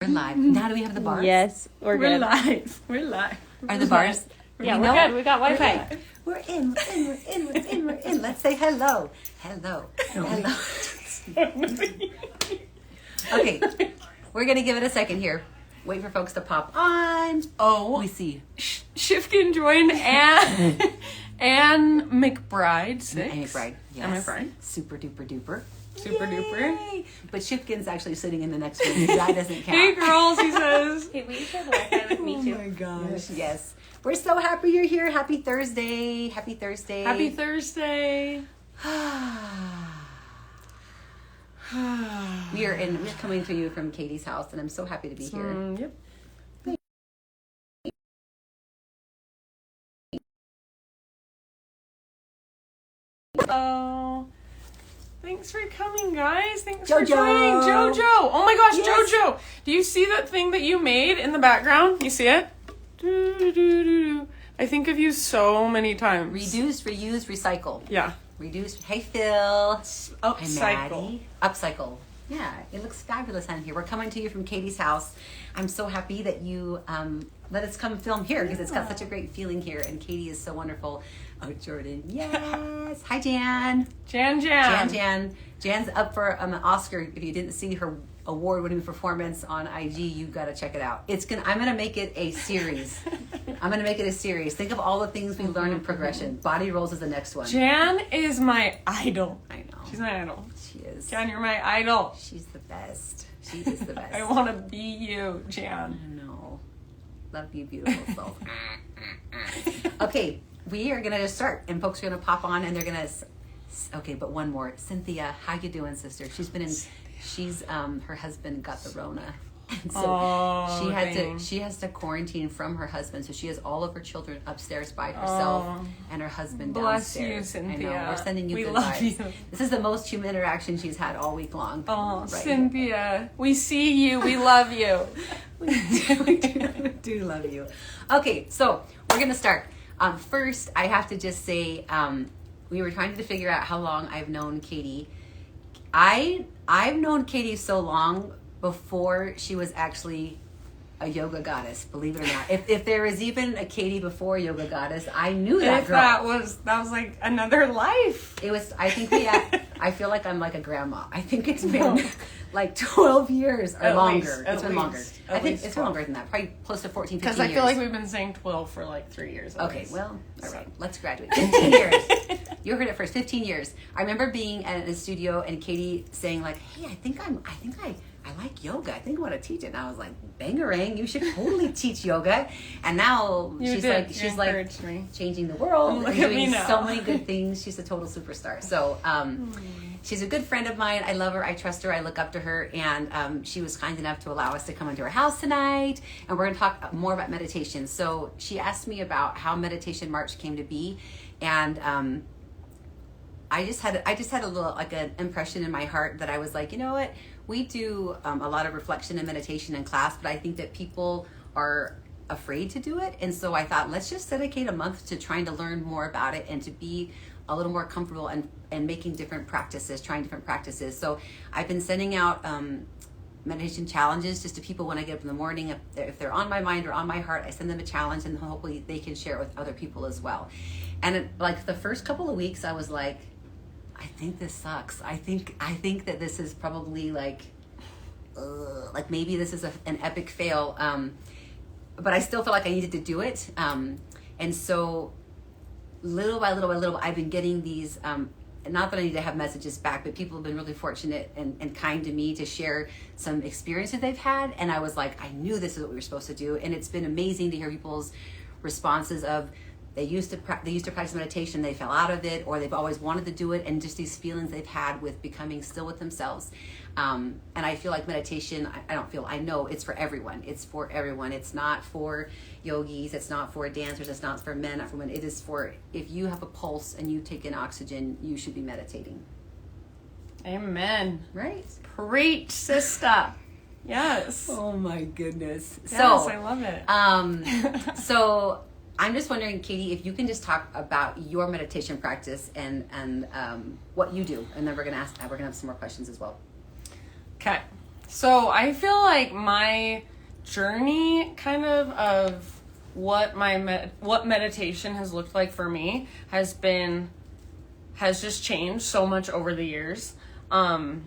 We're live. Now do we have the bars? Yes, we're good. We're live. Are the bars? Yeah, we're good. We got Wi-Fi. We're in. Let's say hello. Hello. Okay. We're going to give it a second here. Wait for folks to pop on. Oh, We see. Schiffgen joined Anne McBride. 6. Anne McBride. Yes. Anne McBride. Super duper duper. Super duper. Yay. But Schiffgen's actually sitting in the next room. So that doesn't count. Hey girls, he says. Hey, will you share the Wi-Fi with me too? Oh my gosh. Yes. We're so happy you're here. Happy Thursday. Happy Thursday. Happy Thursday. We're coming to you from Katie's house, and I'm so happy to be here. Yep. Oh, thanks for coming, guys. Thanks for Jojo. joining, Jojo. Oh my gosh, Yes. Jojo. Do you see that thing that you made in the background? You see it? Do. I think of you so many times. Reduce, reuse, recycle. Yeah. Reduce. Hey, Phil. Hi, Upcycle. Maddie. Upcycle. Yeah, it looks fabulous on here. We're coming to you from Katie's house. I'm so happy that you let us come film here because it's got such a great feeling here, and Katie is so wonderful. Oh, Jordan. Yes. Hi, Jan. Jan. Jan's up for an Oscar. If you didn't see her award-winning performance on IG, you got to check it out. I'm gonna make it a series. Think of all the things we learned in progression. Body rolls is the next one. Jan is my idol. I know. She's my idol. She is. Jan, you're my idol. She's the best. She is the best. I want to be you, Jan. I know. Love you, beautiful soul. Okay, we are gonna just start, and folks are gonna pop on, and they're gonna. Okay, but one more. Cynthia, how you doing, sister? She's her husband got the Rona. And so she has to quarantine from her husband, so she has all of her children upstairs by herself and her husband Bless downstairs. you, Cynthia. I know. We're sending you We good love vibes. you. This is the most human interaction she's had all week long. Oh, Right. Cynthia, we see you. We love you. we do love you. Okay, so we're gonna start. First, I have to just say, we were trying to figure out how long I've known Katie. I've known Katie so long before she was actually a yoga goddess, believe it or not. If there was even a Katie before yoga goddess, I knew that girl. That was like another life. It was, I think I feel like I'm like a grandma. I think it's been like 12 years or longer. It's been longer. I think it's longer than that. Probably close to 14, 15 years. Because I feel like we've been saying 12 for like 3 years. Okay, well, all right. Let's graduate. 15 years. You heard it first. 15 years. I remember being at a studio and Katie saying like, "Hey, I think I like yoga. I think I want to teach it." And I was like, "Bangarang, you should totally teach yoga." And now she's like changing the world and doing so many good things. She's a total superstar. So she's a good friend of mine. I love her. I trust her. I look up to her. And she was kind enough to allow us to come into her house tonight. And we're going to talk more about meditation. So she asked me about how Meditation March came to be. And I just had a little like an impression in my heart that I was like, you know what? We do a lot of reflection and meditation in class, but I think that people are afraid to do it. And so I thought, let's just dedicate a month to trying to learn more about it and to be a little more comfortable and making different practices, trying different practices. So I've been sending out meditation challenges just to people when I get up in the morning. If they're on my mind or on my heart, I send them a challenge and hopefully they can share it with other people as well. And like the first couple of weeks, I was like, I think this sucks. I think that this is probably like maybe this is an epic fail. But I still feel like I needed to do it. And so little by little, I've been getting these, not that I need to have messages back, but people have been really fortunate and kind to me to share some experiences they've had. And I was like, I knew this is what we were supposed to do. And it's been amazing to hear people's responses of, they used to practice meditation, they fell out of it, or they've always wanted to do it, and just these feelings they've had with becoming still with themselves. And I feel like meditation, I know it's for everyone. It's for everyone. It's not for yogis, it's not for dancers, it's not for men, not for women. It is for, if you have a pulse and you take in oxygen, you should be meditating. Amen. Right? Preach, sister. Yes. Oh my goodness. Yes, I love it. So I'm just wondering, Katie, if you can just talk about your meditation practice and what you do, and then we're gonna have some more questions as well. Okay. So I feel like my journey of what what meditation has looked like for me has just changed so much over the years. Can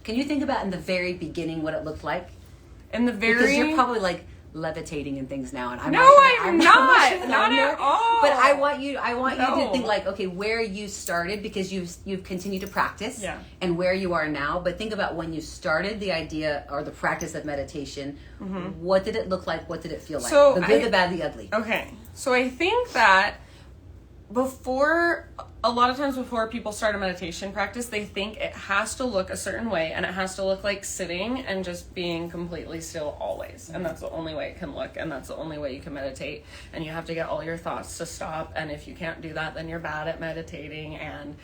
you think about in the very beginning what it looked like? Because you're probably like levitating and things now, and I'm No, not I'm not. not Not at all. But I want you No. to think like, okay, where you started, because you've continued to practice, Yeah. and where you are now. But think about when you started the idea or the practice of meditation. What did it look like? What did it feel like? So The good, the bad, the ugly. Okay. So I think that a lot of times before people start a meditation practice, they think it has to look a certain way, and it has to look like sitting and just being completely still always. And that's the only way it can look, and that's the only way you can meditate. And you have to get all your thoughts to stop. And if you can't do that, then you're bad at meditating. And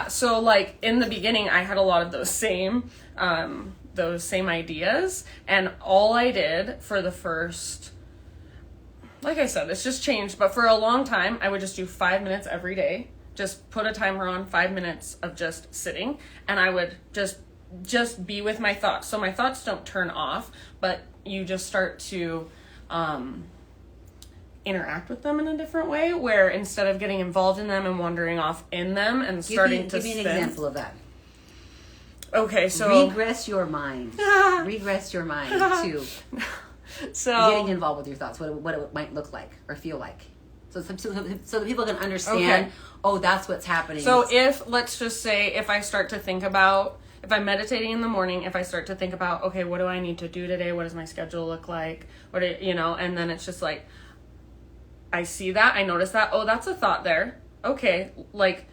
so like in the beginning, I had a lot of those same ideas. And all I did for the first, like I said, it's just changed. But for a long time, I would just do 5 minutes every day. Just put a timer on, 5 minutes of just sitting. And I would just be with my thoughts. So my thoughts don't turn off, but you just start to interact with them in a different way, where instead of getting involved in them and wandering off in them and starting to give me an spin. example of that. Okay, so Regress your mind. Regress your mind to getting involved with your thoughts, what it might look like or feel like. So the people can understand, Okay. oh, that's what's happening. So let's just say, if I start to think about, if I'm meditating in the morning, if I start to think about, okay, what do I need to do today? What does my schedule look like? And then it's just like, I see that, I notice that, oh, that's a thought there. Okay, like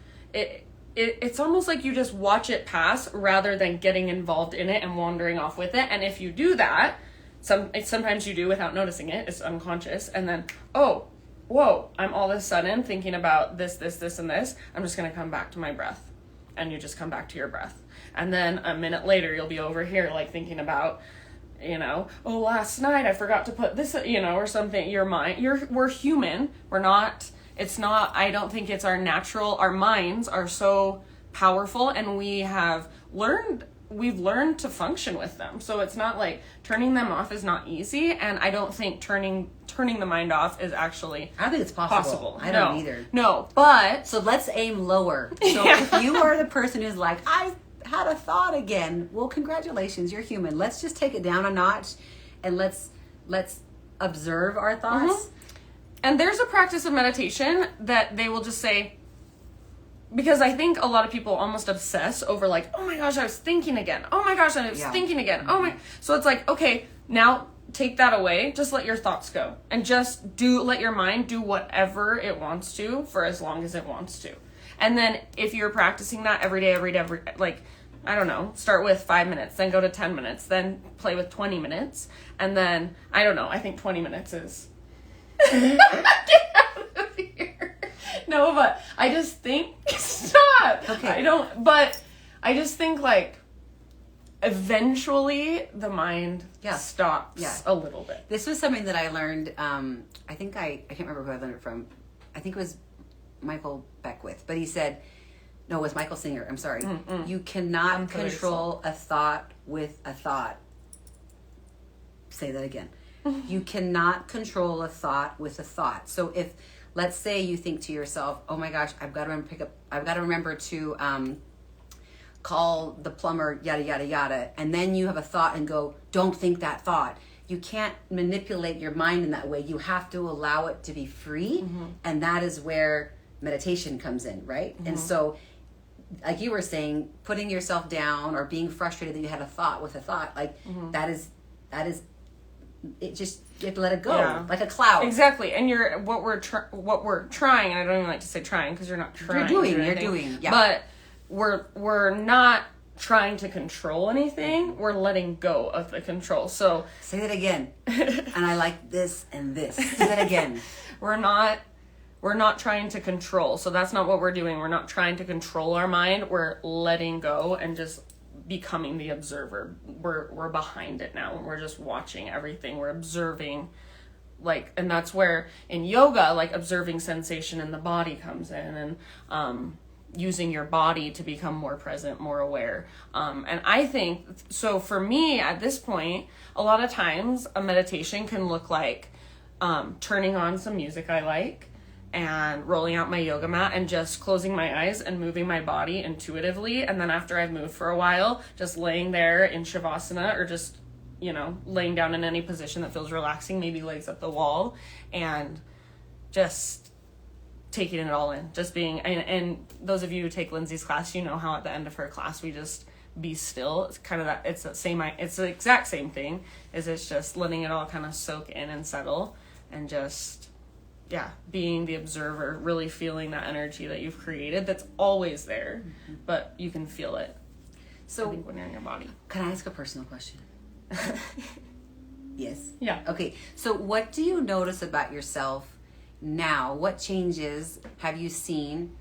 it's almost like you just watch it pass rather than getting involved in it and wandering off with it. And if you do that, sometimes you do without noticing it, it's unconscious, and then, oh, whoa, I'm all of a sudden thinking about this, and this. I'm just going to come back to my breath. And you just come back to your breath. And then a minute later, you'll be over here, like, thinking about, oh, last night I forgot to put this, or something. Your mind, we're human. I don't think it's our minds are so powerful, and we've learned to function with them. So it's not like turning them off is not easy. And I don't think turning the mind off is actually I don't think it's possible. I don't either. No. But so let's aim lower. So Yeah. if you are the person who's like, I had a thought again, well, congratulations, you're human. Let's just take it down a notch, and let's observe our thoughts. And there's a practice of meditation that they will just say, because I think a lot of people almost obsess over like, oh my gosh, I was thinking again. Oh my gosh, I was thinking again. Oh my. So it's like, okay, now take that away. Just let your thoughts go. And just let your mind do whatever it wants to for as long as it wants to. And then if you're practicing that every day, like, I don't know, start with 5 minutes, then go to 10 minutes, then play with 20 minutes. And then, I don't know, I think 20 minutes is... Get out of here. No, but I just think, stop. Okay. I just think like eventually the mind stops a little bit. This was something that I learned, I can't remember who I learned it from. I think it was Michael Beckwith, but he said, no, it was Michael Singer, I'm sorry. You cannot control a thought with a thought. Say that again. You cannot control a thought with a thought. So if, let's say you think to yourself, oh my gosh, I've got to remember to call the plumber, yada, yada, yada. And then you have a thought and go, don't think that thought. You can't manipulate your mind in that way. You have to allow it to be free. And that is where meditation comes in, right? And so, like you were saying, putting yourself down or being frustrated that you had a thought with a thought, like that is it. Just, you have to let it go, like a cloud. Exactly. And what we're trying, and I don't even like to say trying because you're not trying. You're doing. Yeah. But we're not trying to control anything. We're letting go of the control. So say that again. And I like this and this. Say that again. We're not trying to control. So that's not what we're doing. We're not trying to control our mind. We're letting go and just becoming the observer. We're behind it now. We're just watching everything. We're observing, like, and that's where in yoga, like, observing sensation in the body comes in, and using your body to become more present, more aware. And I think, so for me at this point, a lot of times a meditation can look like turning on some music I like and rolling out my yoga mat and just closing my eyes and moving my body intuitively. And then after I've moved for a while, just laying there in Shavasana or just, laying down in any position that feels relaxing, maybe legs up the wall, and just taking it all in, just being, and those of you who take Lindsay's class, how at the end of her class we just be still. It's kind of that, it's the exact same thing, it's just letting it all kind of soak in and settle, and just being the observer, really feeling that energy that you've created that's always there, but you can feel it. So I think when you're in your body. Can I ask a personal question? Yes. Yeah. Okay. So what do you notice about yourself now? What changes have you seen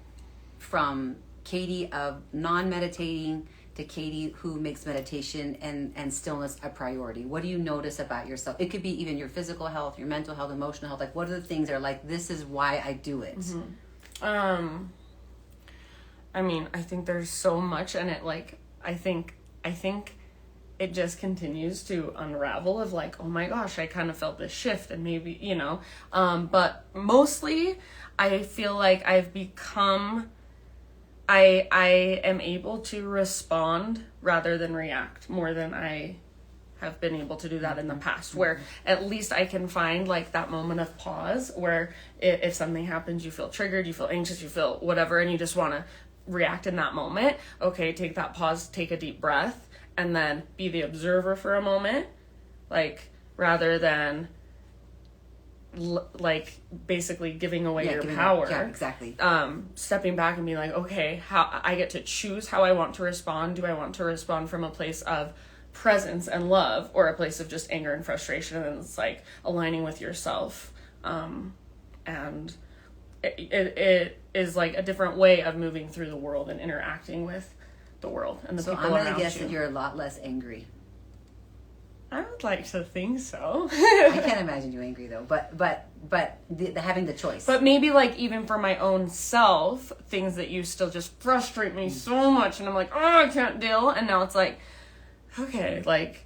from Katie of non-meditating to Katie who makes meditation and stillness a priority? What do you notice about yourself? It could be even your physical health, your mental health, emotional health. Like, what are the things that are like, this is why I do it? I mean, I think there's so much, and it I think it just continues to unravel of like, oh my gosh, I kind of felt this shift, and maybe, but mostly I feel like I've become, I am able to respond rather than react more than I have been able to do that in the past, where at least I can find like that moment of pause where if something happens, you feel triggered, you feel anxious, you feel whatever, and you just want to react in that moment. Okay, take that pause, take a deep breath, and then be the observer for a moment, like rather than like basically giving away your power. Yeah, exactly. Stepping back and being like, okay, how I get to choose how I want to respond. Do I want to respond from a place of presence and love, or a place of just anger and frustration? And it's like aligning with yourself. And it is like a different way of moving through the world and interacting with the world and the people around you. So I'm going to guess that you're a lot less angry. I would like to think so. I can't imagine you angry though, but having the choice. But maybe like even for my own self, things that used to just frustrate me so much, and I'm like, oh, I can't deal. And now it's like, okay, like,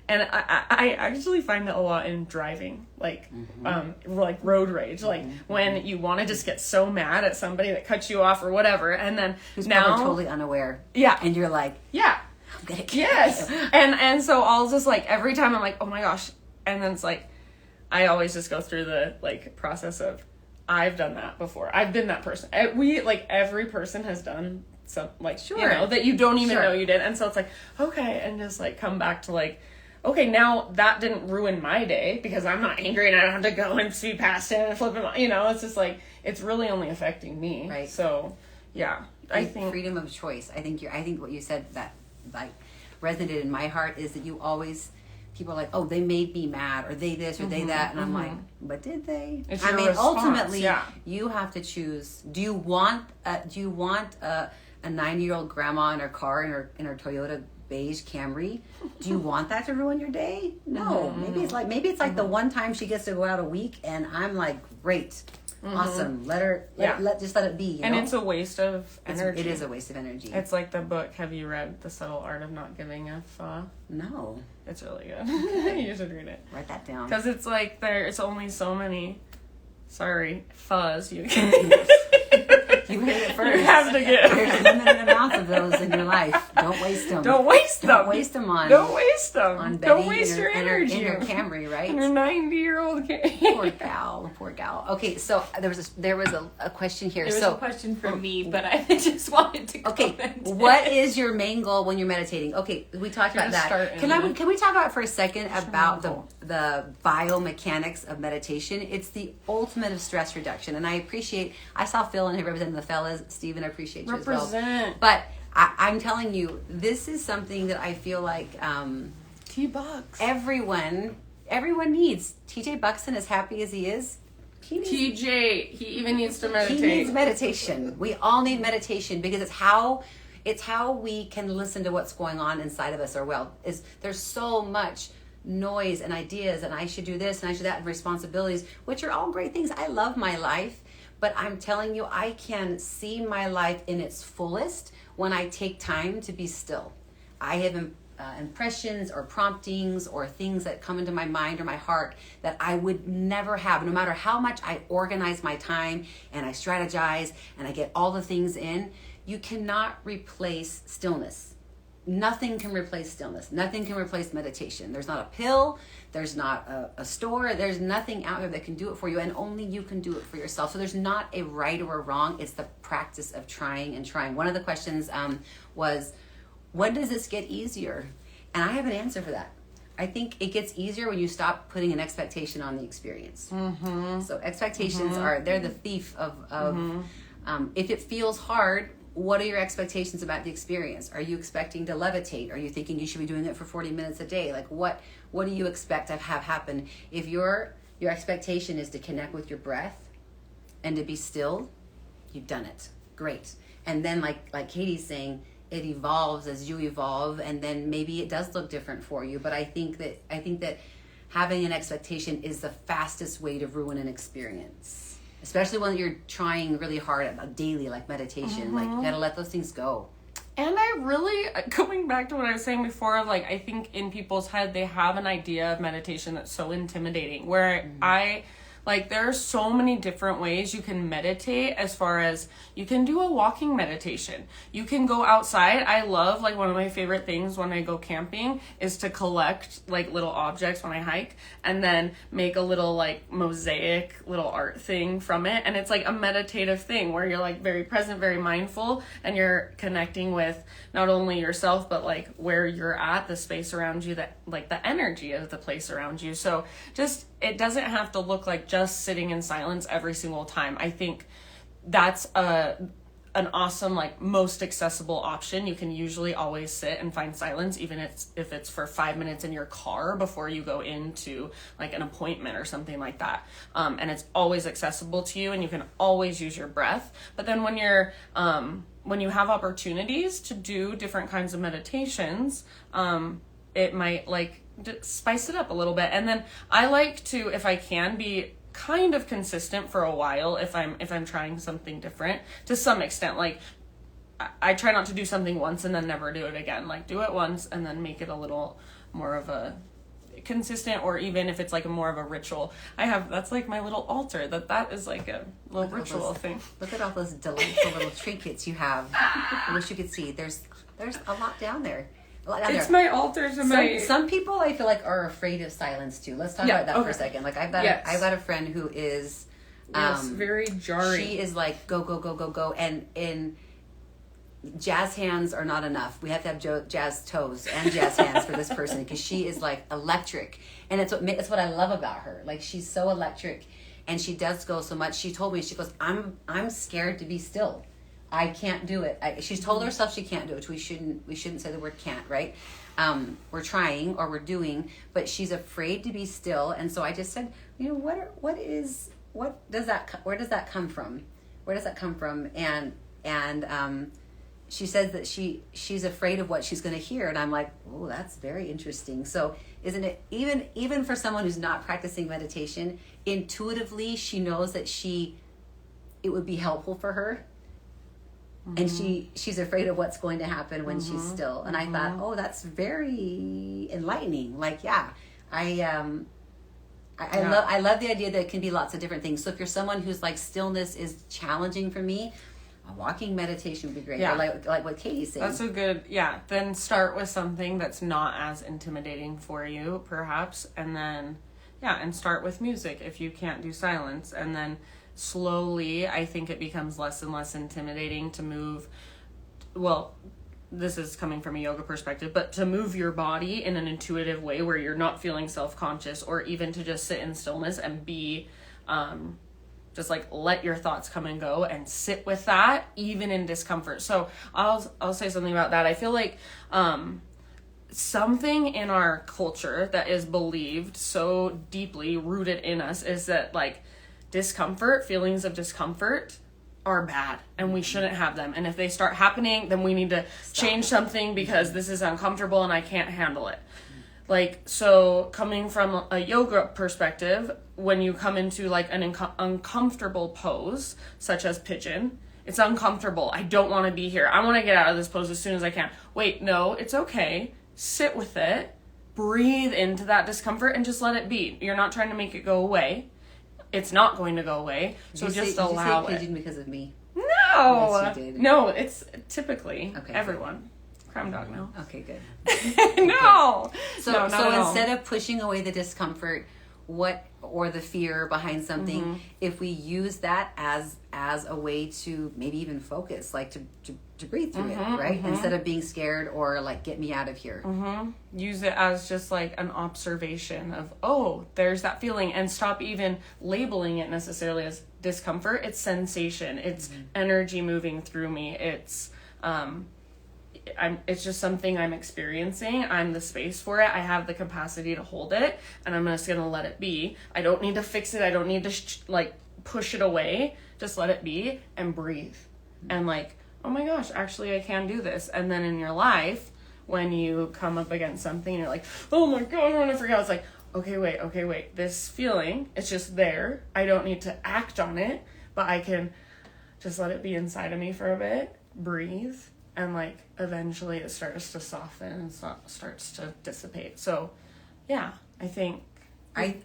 and I actually find it a lot in driving, like, like road rage, like when you want to just get so mad at somebody that cuts you off or whatever, and then who's now probably totally unaware. Yeah, and you're like, yeah. I'm gonna get yes, and so I'll just like every time I'm like, oh my gosh, and then it's like I always just go through the like process of I've done that before. I've been that person. Every person has done some like that you don't even know you did, and so it's like okay, and just like come back to like okay, now that didn't ruin my day because I'm not angry and I don't have to go and speed past it and flip him. It's just like it's really only affecting me. Right. So yeah, I think freedom of choice. I think what you said that like resonated in my heart is that you always, people are like, oh, they made me mad, or they this or they that, and I'm like, but did they? It's your response, ultimately you have to choose. Do you want a 90-year-old grandma in her car in her Toyota beige Camry? Do you want that to ruin your day? No. Maybe it's like the one time she gets to go out a week, and I'm like, great. Awesome. Let it be. And it's a waste of energy. It is a waste of energy. It's like the book. Have you read The Subtle Art of Not Giving a Fuck? No. It's really good. You should read it. Write that down. Because it's like there's only so many. Sorry, fuzz. You You heard it first. You have to get. There's limited amounts of those in your life. Don't waste them. Don't waste them. Don't waste them on. Don't waste them. On Betty Don't waste your energy. In your Camry, right? In your 90-year-old Camry. Poor gal. Okay, so there was a question here. There was a question for me, but I just wanted to comment. Okay, what is your main goal when you're meditating? Okay, we talked about that. Can we talk about for a second about the biomechanics of meditation? It's the ultimate of stress reduction, and I saw Phil in here representing the fellas. Stephen, I appreciate you as well. But I'm telling you, this is something that I feel like T-Bucks. Everyone needs. TJ Buxton, as happy as he is, he even needs to meditate. He needs meditation. We all need meditation because it's how we can listen to what's going on inside of us. There's so much noise and ideas, and I should do this and I should that, and responsibilities, which are all great things. I love my life. But I'm telling you, I can see my life in its fullest when I take time to be still. I have impressions or promptings or things that come into my mind or my heart that I would never have, no matter how much I organize my time and I strategize and I get all the things in. You cannot replace stillness. Nothing can replace stillness. Nothing can replace meditation. There's not a pill. There's not a store. There's nothing out there that can do it for you, and only you can do it for yourself. So there's not a right or a wrong. It's the practice of trying and trying. One of the questions was, when does this get easier? And I have an answer for that. I think it gets easier when you stop putting an expectation on the experience. So expectations they're the thief of if it feels hard, what are your expectations about the experience? Are you expecting to levitate? Are you thinking you should be doing it for 40 minutes a day? Like what do you expect to have happen? If your expectation is to connect with your breath and to be still, you've done it. Great. And then like Katie's saying, it evolves as you evolve, and then maybe it does look different for you. But I think that having an expectation is the fastest way to ruin an experience, especially when you're trying really hard at daily, like meditation. Like you gotta let those things go. And I really, going back to what I was saying before, of like, I think in people's head they have an idea of meditation that's so intimidating, where there are so many different ways you can meditate. As far as you can do a walking meditation, you can go outside. I love, like, one of my favorite things when I go camping is to collect like little objects when I hike and then make a little like mosaic little art thing from it. And it's like a meditative thing where you're like very present, very mindful, and you're connecting with not only yourself, but like where you're at, the space around you, that like the energy of the place around you. So just, it doesn't have to look like just sitting in silence every single time. I think that's an awesome, like, most accessible option. You can usually always sit and find silence, even if it's for 5 minutes in your car before you go into like an appointment or something like that. And it's always accessible to you, and you can always use your breath. But then when you have opportunities to do different kinds of meditations, it might like spice it up a little bit. And then I like to, if I can, be kind of consistent for a while if I'm trying something different to some extent. Like I try not to do something once and then never do it again. Like do it once and then make it a little more of a consistent, or even if it's like more of a ritual. That's like my little altar. That is like a little ritual thing. Look at all those delightful little trinkets you have. I wish you could see. There's a lot down there. It's my altar to my... Some people I feel like are afraid of silence too. Let's talk about that for a second. Like I've got a friend who is very jarring. She is like go go go go go, and in jazz hands are not enough. We have to have jazz toes and jazz hands for this person, because she is like electric, and it's what I love about her. Like she's so electric, and she does go so much. She told me, she goes, I'm scared to be still. I can't do it. She's told herself she can't do it. We shouldn't say the word can't, right? We're trying, or we're doing, but she's afraid to be still. And so I just said, where does that come from? Where does that come from? And she says that she's afraid of what she's going to hear. And I'm like, oh, that's very interesting. So isn't it, even for someone who's not practicing meditation, intuitively she knows that it would be helpful for her. And she's afraid of what's going to happen when she's still. And I thought, oh, that's very enlightening. Like, I love the idea that it can be lots of different things. So if you're someone who's like, stillness is challenging for me, a walking meditation would be great. Yeah. Or like what Katie's saying. That's a good, then start with something that's not as intimidating for you, perhaps. And then, and start with music if you can't do silence. And then slowly, I think it becomes less and less intimidating to move. Well, this is coming from a yoga perspective, but to move your body in an intuitive way where you're not feeling self-conscious, or even to just sit in stillness and be, just like let your thoughts come and go and sit with that, even in discomfort. So I'll say something about that. I feel like, something in our culture that is believed so deeply rooted in us is that like feelings of discomfort are bad and we shouldn't have them. And if they start happening, then we need to change something because this is uncomfortable and I can't handle it. Like, so coming from a yoga perspective, when you come into like an uncomfortable pose, such as pigeon, it's uncomfortable. I don't want to be here. I want to get out of this pose as soon as I can. Wait, no, it's okay. Sit with it. Breathe into that discomfort and just let it be. You're not trying to make it go away. It's not going to go away. So just allow it. Did you say pigeon because of me? No. Yes, you did. No, it's typically Okay, everyone. Crime dog, no. Okay, good. No. So, No, not so at all. instead of pushing away the discomfort, or the fear behind something, if we use that as a way to maybe even focus, like to breathe through it, right? Instead of being scared or like, get me out of here. Use it as just like an observation of, oh, there's that feeling, and stop even labeling it necessarily as discomfort. It's sensation. It's energy moving through me. It's it's just something I'm experiencing. I'm the space for it. I have the capacity to hold it, and I'm just gonna let it be. I don't need to fix it. I don't need to push it away. Just let it be and breathe. And like, oh my gosh, actually I can do this. And then in your life, when you come up against something, you're like, oh my god, I want to freak out. It's like, okay, wait. This feeling, it's just there. I don't need to act on it, but I can just let it be inside of me for a bit, breathe, and like eventually it starts to soften and starts to dissipate. So yeah, I think I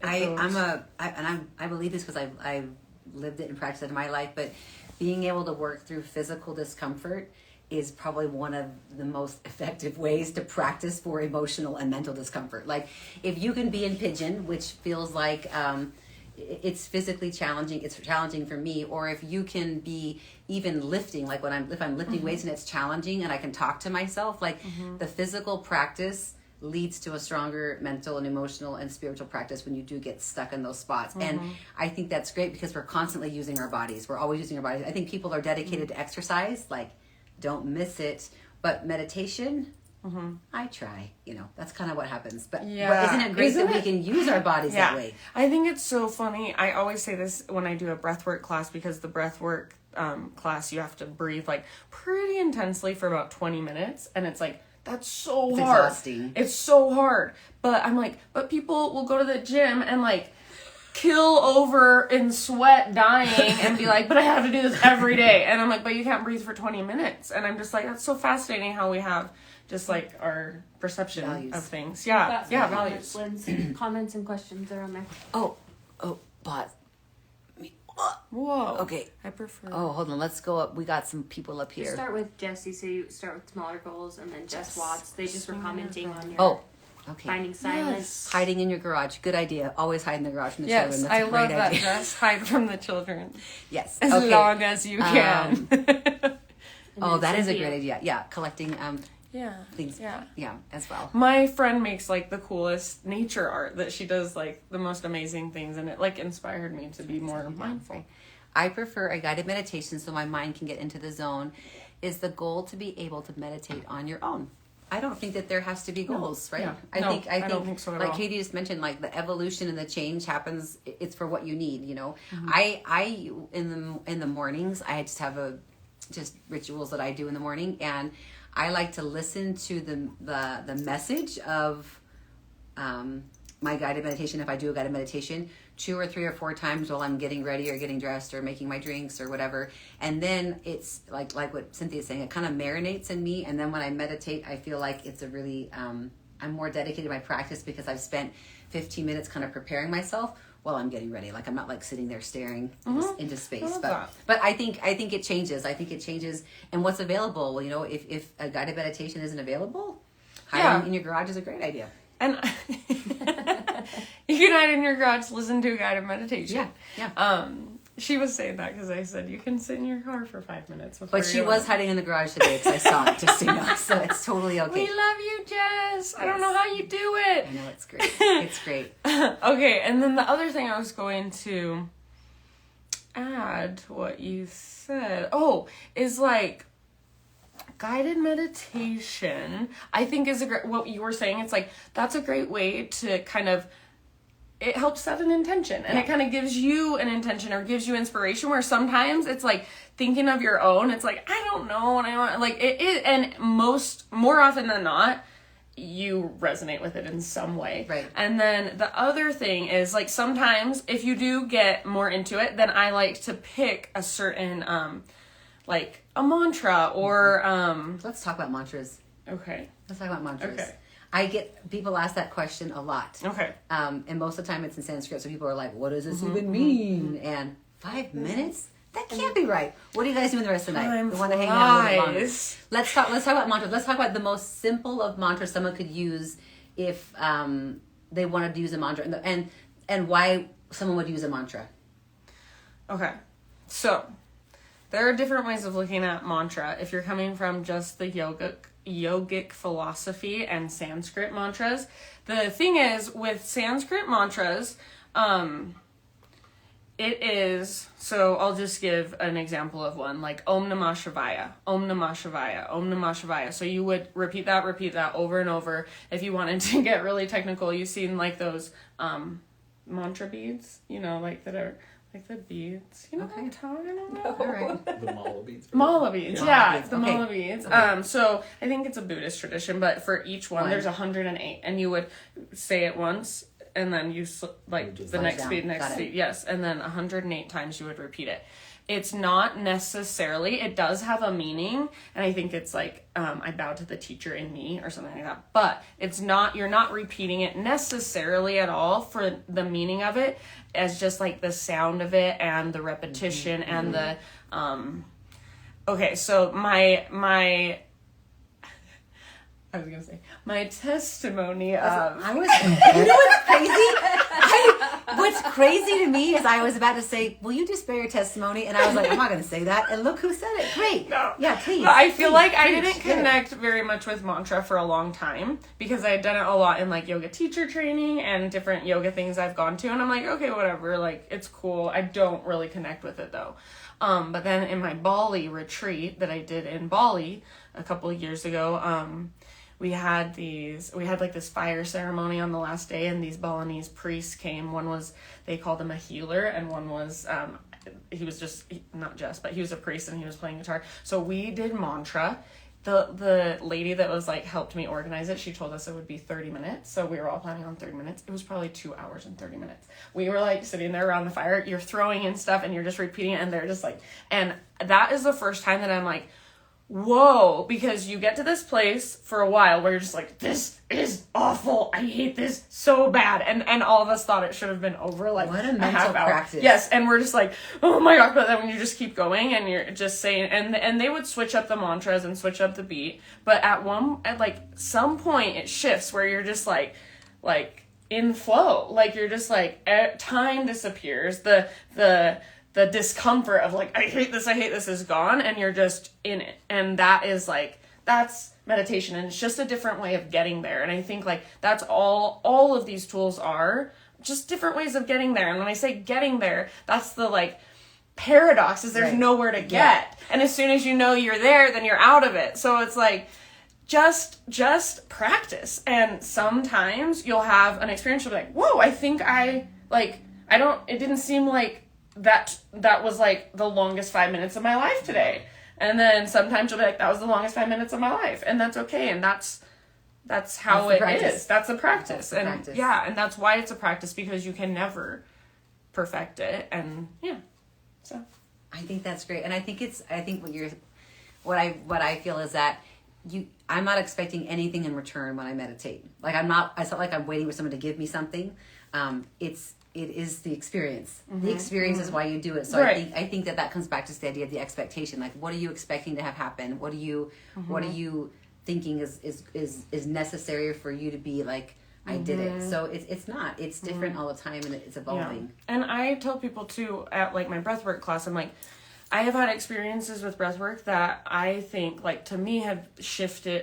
believe this because I've lived it and practiced it in my life, but being able to work through physical discomfort is probably one of the most effective ways to practice for emotional and mental discomfort. Like, if you can be in pigeon, which feels like it's physically challenging, it's challenging for me, or if you can be even lifting, like if I'm lifting weights and it's challenging and I can talk to myself, like the physical practice leads to a stronger mental and emotional and spiritual practice when you do get stuck in those spots. And I think that's great because we're constantly using our bodies. We're always using our bodies. I think people are dedicated to exercise, like, don't miss it. But meditation, I try. That's kind of what happens. But isn't it great that we can use our bodies that way? I think it's so funny. I always say this when I do a breathwork class, because the breathwork class, you have to breathe like pretty intensely for about 20 minutes. And it's like, that's so it's hard. Exhausting. It's so hard. But I'm like, but people will go to the gym and like kill over in sweat, dying, and be like, but I have to do this every day. And I'm like, but you can't breathe for 20 minutes. And I'm just like, that's so fascinating how we have just like our perception of things. Yeah, values. Comments and questions are on there. Oh, but. Whoa. Okay. I prefer. Oh, hold on. Let's go up. We got some people up here. Just start with Jesse. So you start with smaller goals, and then Jess Watts. They just were commenting on your okay. finding silence. Hiding in your garage. Good idea. Always hide in the garage from the Yes, children. That's I a great love that, idea. Jess. Hide from the children. Yes. As long as you can. Oh, that is a great idea. Yeah, collecting things. Yeah, as well. My friend makes like the coolest nature art that she does, like the most amazing things, and it like inspired me to be more mindful. I prefer a guided meditation so my mind can get into the zone. Is the goal to be able to meditate on your own? I don't think that there has to be goals, right? Yeah. I think don't think so at like all. Katie just mentioned, like the evolution and the change happens. It's for what you need, I in the mornings, I just have just rituals that I do in the morning, and I like to listen to the message of my guided meditation. If I do a guided meditation 2 or 3 or 4 times while I'm getting ready or getting dressed or making my drinks or whatever, and then it's like what Cynthia's saying, it kind of marinates in me, and then when I meditate, I feel like it's a really I'm more dedicated to my practice because I've spent 15 minutes kind of preparing myself while I'm getting ready. Like, I'm not like sitting there staring into space. But I think it changes. I think it changes. And what's available? Well, if a guided meditation isn't available, hiding in your garage is a great idea. And you can hide in your garage, listen to a guided meditation. Yeah. She was saying that because I said you can sit in your car for 5 minutes. But she was hiding in the garage today because I saw it, just so you know. So it's totally okay. We love you, Jess. I don't know how you do it. I know, it's great. It's great. Okay, and then the other thing I was going to add to what you said, is like guided meditation, I think is what you were saying. It's like, that's a great way to kind of, it helps set an intention, and it kind of gives you an intention or gives you inspiration, where sometimes it's like thinking of your own. It's like, I don't know what I want. Like it and more often than not, you resonate with it in some way. Right. And then the other thing is, like, sometimes if you do get more into it, then I like to pick a certain, like, a mantra or, Let's talk about mantras. Okay. Let's talk about mantras. Okay. I get people ask that question a lot. Okay. And most of the time it's in Sanskrit, so people are like, what does this even mean? And 5 minutes? That can't be right. What do you guys do in the rest of the night? Time We want to hang out a little bit longer. flies. Let's talk about mantras. Let's talk about the most simple of mantras someone could use if they wanted to use a mantra, and why someone would use a mantra. Okay. So, there are different ways of looking at mantra. If you're coming from just the yogic philosophy and Sanskrit mantras, the thing is with Sanskrit mantras, it is, so I'll just give an example of one, like Om Namah Shivaya, Om Namah Shivaya, Om Namah Shivaya. So you would repeat that over and over. If you wanted to get really technical, you've seen like those mantra beads, you know, like that are like the beads. You know what I'm talking about? All right. The mala beads. Mala beads, Mala yeah, beads, the okay. mala beads. Okay. So I think it's a Buddhist tradition, but for each one, One. there's 108, and you would say it once, and then you like just the write next down. bead, Got next it. bead, yes, and then 108 times you would repeat it. It's not necessarily, it does have a meaning, and I think it's like, I bow to the teacher in me or something like that, but it's not, you're not repeating it necessarily at all for the meaning of it, as just like the sound of it and the repetition and the, okay, so my I was gonna say my testimony of I was, you know what's crazy? What's crazy to me is I was about to say, will you just spare your testimony? And I was like, I'm not going to say that. And look who said it. Great. No. Yeah, please. But I feel please, like I please, didn't share. connect very much with mantra for a long time because I had done it a lot in like yoga teacher training and different yoga things I've gone to, and I'm like, okay, whatever, like it's cool. I don't really connect with it though. But then in my Bali retreat that I did in Bali a couple of years ago, we had like this fire ceremony on the last day, and these Balinese priests came. One was, they called him a healer, and one was, he was but he was a priest and he was playing guitar. So we did mantra. The lady that was like, helped me organize it, she told us it would be 30 minutes. So we were all planning on 30 minutes. It was probably 2 hours and 30 minutes. We were like sitting there around the fire, you're throwing in stuff and you're just repeating it, and they're just like, and that is the first time that I'm like, whoa, because you get to this place for a while where you're just like, this is awful, I hate this so bad, and all of us thought it should have been over like What a a mental half hour. practice. Yes, and we're just like, oh my god, but then when you just keep going and you're just saying, and they would switch up the mantras and switch up the beat, but at like some point it shifts where you're just like in flow, like you're just like, time disappears, the discomfort of like, I hate this is gone, and you're just in it. And that is like, that's meditation, and it's just a different way of getting there. And I think like that's all of these tools are just different ways of getting there. And when I say getting there, that's the like paradox, is there's Right. nowhere to get. Yeah. And as soon as you know you're there, then you're out of it. So it's like, just practice. And sometimes you'll have an experience you'll be like, whoa, I think it didn't seem like that was like the longest 5 minutes of my life today. And then sometimes you'll be like, that was the longest 5 minutes of my life, and that's okay, and that's how That's the it practice. is. That's a practice. That's the And practice. yeah, and that's why it's a practice, because you can never perfect it. And yeah. So I think that's great. And I think what I feel is that I'm not expecting anything in return when I meditate. Like it's not like I'm waiting for someone to give me something. It is the experience. The experience is why you do it. So Right. I think that comes back to the idea of the expectation. Like, what are you expecting to have happen? What are you thinking is necessary for you to be like, I did it. So it's not. It's different all the time, and it's evolving. yeah. And I tell people too, at like my breathwork class, I'm like, I have had experiences with breathwork that I think, like, to me have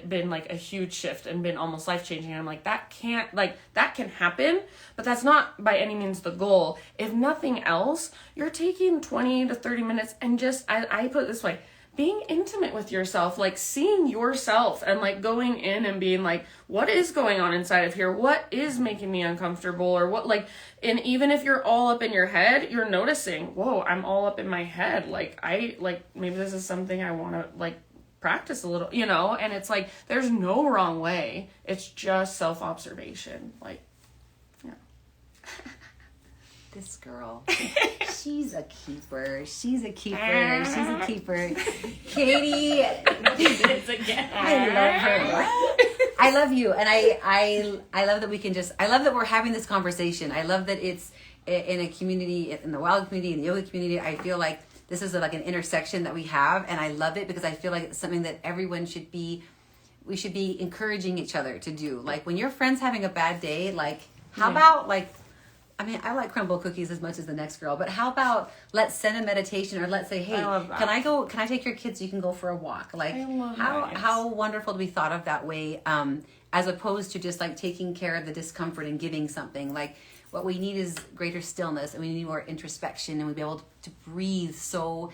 been like a huge shift and been almost life-changing. And I'm like, that can happen, but that's not by any means the goal. If nothing else, you're taking 20 to 30 minutes and just, I put it this way, being intimate with yourself, like seeing yourself and like going in and being like, what is going on inside of here? What is making me uncomfortable? Or what, like, and even if you're all up in your head, you're noticing, whoa, I'm all up in my head. Like, maybe this is something I want to like practice a little, you know, and it's like, there's no wrong way. It's just self-observation. Like, yeah. This girl, she's a keeper. She's a keeper. She's a keeper. Katie, I love her. I love you, and I love that we can just. I love that we're having this conversation. I love that it's in a community, in the Wyld community, in the yoga community. I feel like this is like an intersection that we have, and I love it because I feel like it's something that everyone should be. We should be encouraging each other to do. Like when your friend's having a bad day, like how about like. I mean, I like crumble cookies as much as the next girl, but how about let's send a meditation, or let's say, hey, can I take your kids? You can go for a walk. Like how wonderful to be thought of that way, as opposed to just like taking care of the discomfort and giving something. Like what we need is greater stillness, and we need more introspection, and we be able to breathe so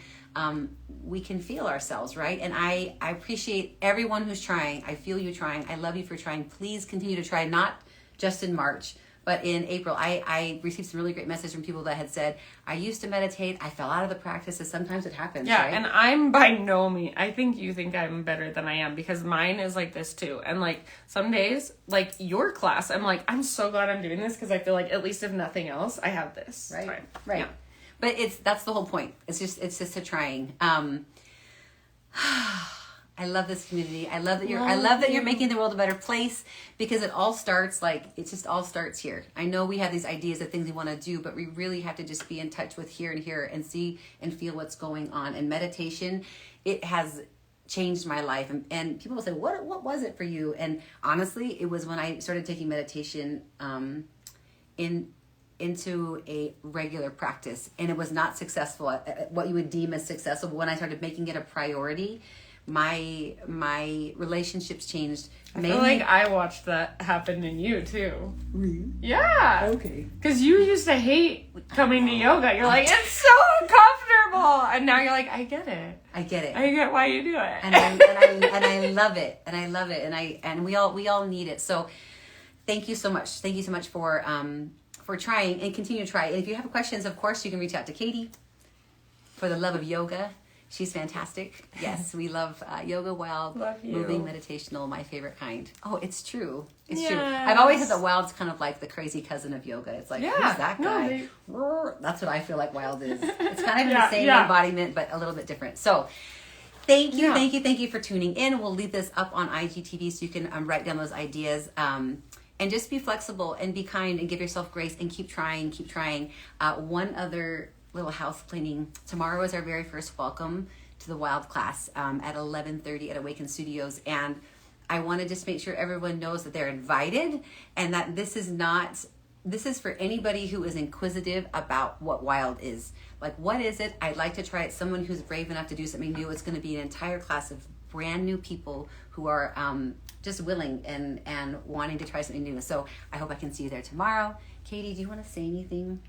we can feel ourselves, right? And I appreciate everyone who's trying. I feel you trying. I love you for trying. Please continue to try, not just in March. But in April, I received some really great messages from people that had said, I used to meditate, I fell out of the practice, and sometimes it happens, yeah, right? And I'm by no means, I think you think I'm better than I am, because mine is like this too. And like some days, like your class, I'm like, I'm so glad I'm doing this, because I feel like at least if nothing else, I have this. Right. Yeah. But that's the whole point. It's just a trying. I love this community. I love that you're making the world a better place, because it all starts here. I know we have these ideas of things we want to do, but we really have to just be in touch with here and see and feel what's going on. And meditation, it has changed my life. And people will say, what was it for you? And honestly, it was when I started taking meditation into a regular practice, and it was not successful at what you would deem as successful. But when I started making it a priority, my relationships changed. I feel like I watched that happen in you too. Really? Yeah. Okay. Because you used to hate coming to yoga. You're like, it's so uncomfortable, and now you're like, I get it. I get why you do it. And I love it. And I love it. And we all need it. So thank you so much. Thank you so much for trying, and continue to try. And if you have questions, of course, you can reach out to Katie. For the love of yoga. She's fantastic. Yes, we love yoga, Wyld, moving, meditational, my favorite kind. Oh, it's true. It's true. I've always said that Wyld's kind of like the crazy cousin of yoga. It's like, who's that guy? That's what I feel like Wyld is. It's kind of the same embodiment, but a little bit different. So thank you for tuning in. We'll leave this up on IGTV so you can write down those ideas. And just be flexible and be kind and give yourself grace and keep trying. One other little house cleaning. Tomorrow is our very first welcome to the Wyld class at 11:30 at Awaken Studios, and I want to just make sure everyone knows that they're invited, and that this is for anybody who is inquisitive about what Wyld is. Like, what is it? I'd like to try it. Someone who's brave enough to do something new. It's going to be an entire class of brand new people who are just willing and wanting to try something new. So I hope I can see you there tomorrow. Katie, do you want to say anything?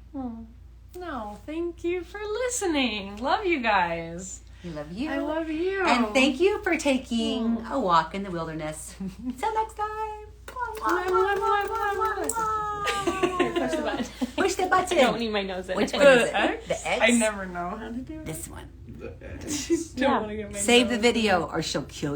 No, thank you for listening. Love you guys. We love you. I love you. And thank you for taking a walk in the wilderness. Till next time. Push the button. Push the button. I don't need my nose in Which it. one is it? X? The X? I never know how to do it. This one. Don't want to get my Save nose the video or she'll kill you.